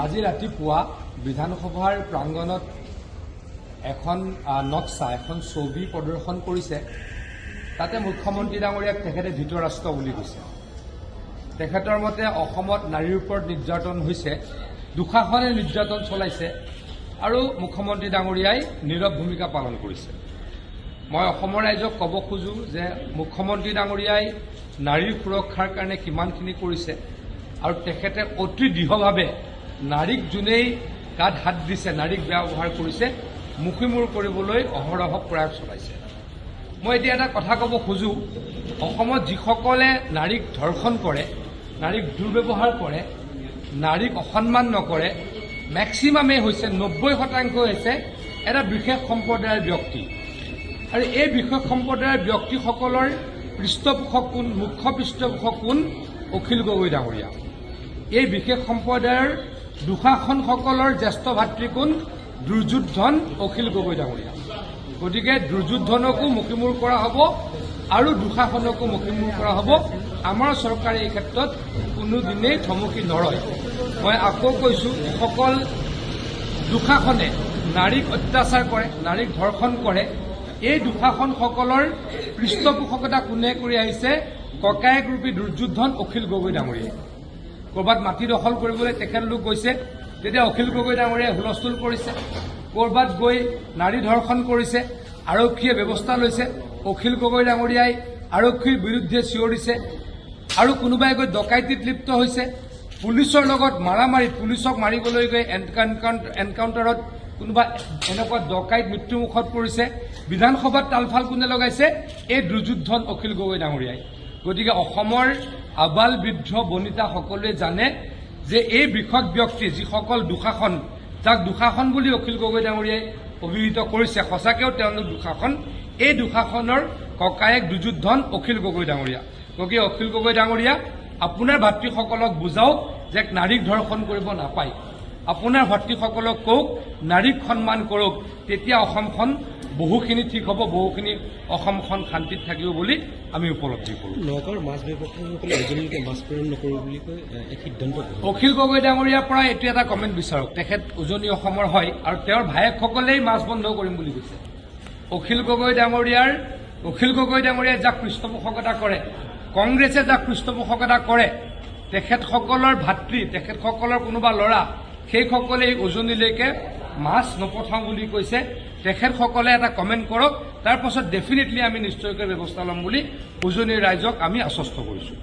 আজি ৰাতিপুৱা বিধানসভাৰ প্ৰাংগণত এখন নক্সা এখন ছবি প্ৰদৰ্শন কৰিছে। তাতে মুখ্যমন্ত্ৰী ডাঙৰীয়াক তেখেতে ধৃতৰাষ্ট্ৰ বুলি কৈছে। তেখেতৰ মতে অসমত নাৰীৰ ওপৰত নিৰ্যাতন হৈছে, দুঃশাসনে নিৰ্যাতন চলাইছে আৰু মুখ্যমন্ত্ৰী ডাঙৰীয়াই নীৰৱ ভূমিকা পালন কৰিছে। মই অসমৰ ৰাইজক ক'ব খোজো যে মুখ্যমন্ত্ৰী ডাঙৰীয়াই নাৰীৰ সুৰক্ষাৰ কাৰণে কিমানখিনি কৰিছে আৰু তেখেতে অতি দৃঢ়ভাৱে নাৰীক যোনেই গাত হাত দিছে, নাৰীক ব্যৱহাৰ কৰিছে, মুখিমূৰ কৰিবলৈ অহৰহ প্ৰয়াস চলাইছে। মই এতিয়া এটা কথা ক'ব খোজো, অসমত যিসকলে নাৰীক ধৰ্ষণ কৰে, নাৰীক দুৰ্ব্যৱহাৰ কৰে, নাৰীক অসন্মান নকৰে, মেক্সিমামেই হৈছে 90% হৈছে এটা বিশেষ সম্প্ৰদায়ৰ ব্যক্তি। আৰু এই বিশেষ সম্প্ৰদায়ৰ ব্যক্তিসকলৰ পৃষ্ঠপোষক কোন, মুখ্য পৃষ্ঠপোষক কোন? অখিল গগৈ ডাঙৰীয়া। এই বিশেষ সম্প্ৰদায়ৰ দুঃশাসনসকলৰ জ্যেষ্ঠ ভাতৃ কোন? দুৰ্যোধন অখিল গগৈ ডাঙৰীয়া। গতিকে দুৰ্যোধনকো মুখিমূৰ কৰা হ'ব আৰু দুঃশাসনকো মুখিমূৰ কৰা হ'ব। আমাৰ চৰকাৰে এই ক্ষেত্ৰত কোনোদিনেই থমকি নৰয়। মই আকৌ কৈছোঁ, যিসকল দুঃশাসনে নাৰীক অত্যাচাৰ কৰে, নাৰীক ধৰ্ষণ কৰে, এই দুঃশাসনসকলৰ পৃষ্ঠপোষকতা কোনে কৰি আহিছে? ককায়েক ৰূপী দুৰ্যোধন অখিল গগৈ ডাঙৰীয়াই। ক'ৰবাত মাটি দখল কৰিবলৈ তেখেতলোক গৈছে, তেতিয়া অখিল গগৈ ডাঙৰীয়াই হুলস্থুল কৰিছে। ক'ৰবাত গৈ নাৰী ধৰ্ষণ কৰিছে, আৰক্ষীয়ে ব্যৱস্থা লৈছে, অখিল গগৈ ডাঙৰীয়াই আৰক্ষীৰ বিৰুদ্ধে চিঞৰিছে। আৰু কোনোবাই গৈ ডকাইতিত লিপ্ত হৈছে, পুলিচৰ লগত মাৰামাৰিত, পুলিচক মাৰিবলৈ গৈ এনকাউণ্টাৰত কোনোবা এনেকুৱা ডকাইত মৃত্যুমুখত পৰিছে। বিধানসভাত তালফাল কোনে লগাইছে? এই দুৰ্যোধন অখিল গগৈ ডাঙৰীয়াই। গতিকে অসমৰ আবাল বৃদ্ধ বনিতা সকলোৱে জানে যে এই বৃহৎ ব্যক্তি, যিসকল দুঃশাসন, যাক দুঃশাসন বুলি অখিল গগৈ ডাঙৰীয়াই অভিহিত কৰিছে, সঁচাকৈও তেওঁলোক দুঃশাসন, এই দুঃশাসনৰ ককায়েক দুৰ্যোধন অখিল গগৈ ডাঙৰীয়া। গতিকে অখিল গগৈ ডাঙৰীয়া, আপোনাৰ ভাতৃসকলক বুজাওক যে নাৰীক ধৰ্ষণ কৰিব নাপায়। আপোনাৰ ভাতৃসকলক কওক নাৰীক সন্মান কৰক, তেতিয়া অসমখন বহুখিনি ঠিক হ'ব, বহুখিনি অসমখন শান্তিত থাকিব বুলি আমি উপলব্ধি কৰোঁ। নগাঁৱৰ মাছ ব্যৱসায়ীসকলে এজনীলৈকে মাছ প্ৰেৰণ নকৰোঁ বুলি কৈ এক সিদ্ধান্ত। অখিল গগৈ ডাঙৰীয়াৰ পৰা এইটো এটা কমেণ্ট বিচাৰক। তেখেত উজনি অসমৰ হয় আৰু তেওঁৰ ভায়েকসকলেই মাছ বন্ধ কৰিম বুলি কৈছে। অখিল গগৈ ডাঙৰীয়াই যাক পৃষ্ঠপোষকতা কৰে, কংগ্ৰেছে যাক পৃষ্ঠপোষকতা কৰে, তেখেতসকলৰ ভাতৃ, তেখেতসকলৰ কোনোবা ল'ৰা, সেইসকলে উজনিলৈকে মাছ নপঠাওঁ বুলি কৈছে। তেখেতসকলে এটা কমেণ্ট কৰক, তাৰ পাছত ডেফিনেটলি আমি নিশ্চয়কৈ ব্যৱস্থা ল'ম বুলি উজনিৰ ৰাইজক আমি আশ্বস্ত কৰিছোঁ।